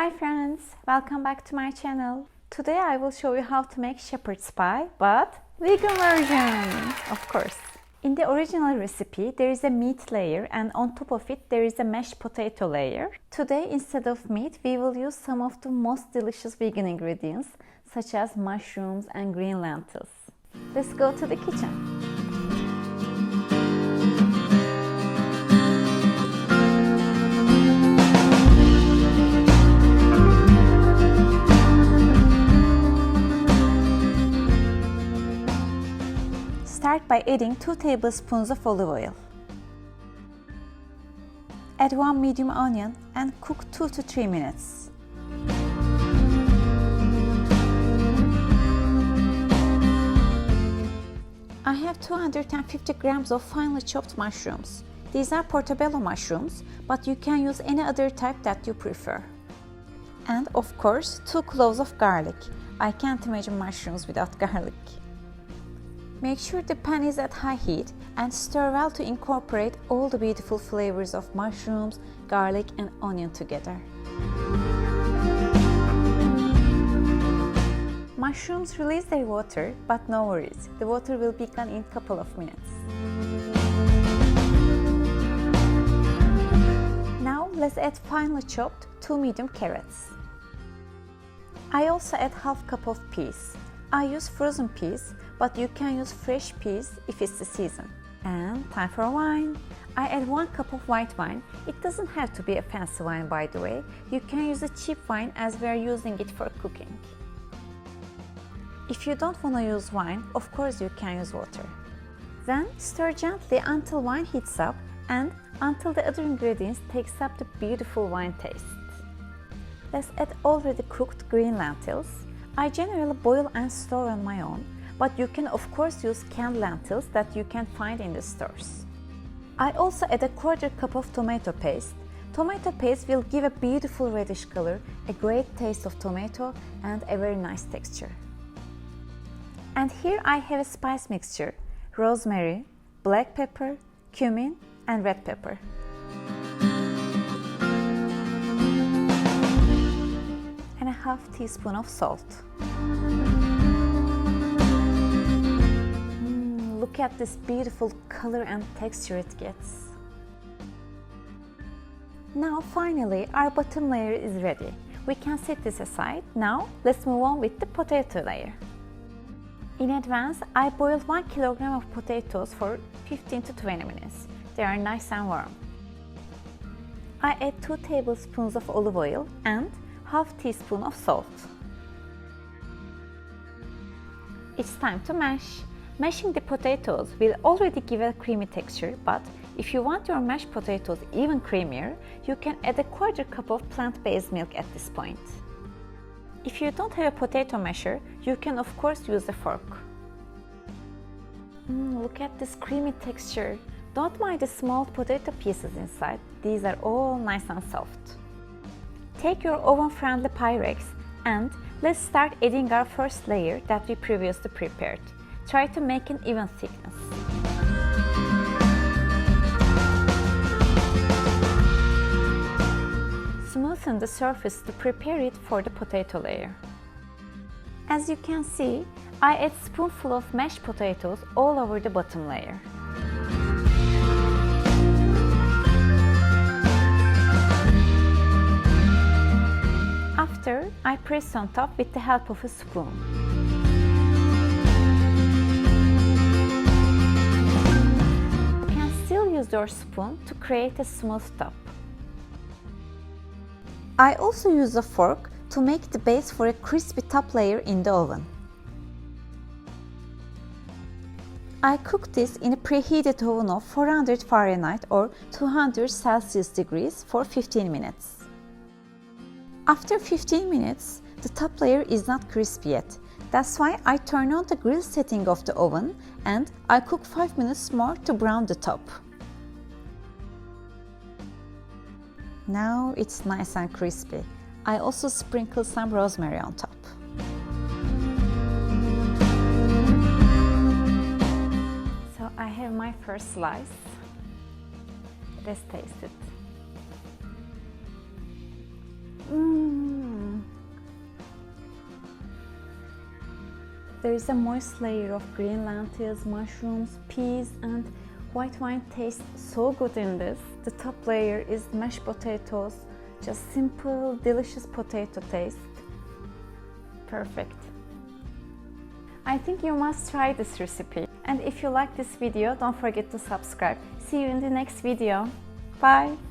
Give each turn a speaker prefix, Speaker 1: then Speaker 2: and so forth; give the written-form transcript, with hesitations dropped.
Speaker 1: Hi friends, welcome back to my channel. Today I will show you how to make shepherd's pie, but vegan version, of course. In the original recipe, there is a meat layer and on top of it there is a mashed potato layer. Today, instead of meat, we will use some of the most delicious vegan ingredients, such as mushrooms and green lentils. Let's go to the kitchen. Start by adding 2 tablespoons of olive oil. Add 1 medium onion and cook 2 to 3 minutes. I have 250 grams of finely chopped mushrooms. These are portobello mushrooms, but you can use any other type that you prefer. And of course, 2 cloves of garlic. I can't imagine mushrooms without garlic. Make sure the pan is at high heat and stir well to incorporate all the beautiful flavors of mushrooms, garlic and onion together. Mushrooms release their water, but no worries, the water will be gone in a couple of minutes. Now let's add finely chopped 2 medium carrots. I also add half cup of peas. I use frozen peas, but you can use fresh peas if it's the season. And time for wine. I add 1 cup of white wine. It doesn't have to be a fancy wine, by the way. You can use a cheap wine as we are using it for cooking. If you don't want to use wine, of course you can use water. Then stir gently until wine heats up and until the other ingredients takes up the beautiful wine taste. Let's add already cooked green lentils. I generally boil and store on my own, but you can of course use canned lentils that you can find in the stores. I also add a 1/4 cup of tomato paste. Tomato paste will give a beautiful reddish color, a great taste of tomato and a very nice texture. And here I have a spice mixture: rosemary, black pepper, cumin and red pepper. And a half teaspoon of salt. Look at this beautiful color and texture it gets. Now finally our bottom layer is ready. We can set this aside. Now let's move on with the potato layer. In advance, I boiled 1 kilogram of potatoes for 15 to 20 minutes. They are nice and warm. I add 2 tablespoons of olive oil and half teaspoon of salt. It's time to mash. Mashing the potatoes will already give a creamy texture, but if you want your mashed potatoes even creamier, you can add a 1/4 cup of plant-based milk at this point. If you don't have a potato masher, you can of course use a fork. Look at this creamy texture. Don't mind the small potato pieces inside. These are all nice and soft. Take your oven-friendly Pyrex and let's start adding our first layer that we previously prepared. Try to make an even thickness. Smoothen the surface to prepare it for the potato layer. As you can see, I add a spoonful of mashed potatoes all over the bottom layer. After, I press on top with the help of a spoon. You can still use your spoon to create a smooth top. I also use a fork to make the base for a crispy top layer in the oven. I cook this in a preheated oven of 400 Fahrenheit or 200 Celsius degrees for 15 minutes. After 15 minutes, the top layer is not crispy yet. That's why I turn on the grill setting of the oven and I cook 5 minutes more to brown the top. Now it's nice and crispy. I also sprinkle some rosemary on top. So I have my first slice. Let's taste it. There is a moist layer of green lentils, mushrooms, peas, and white wine tastes so good in this. The top layer is mashed potatoes, just simple, delicious potato taste. Perfect. I think you must try this recipe. And if you like this video, don't forget to subscribe. See you in the next video. Bye!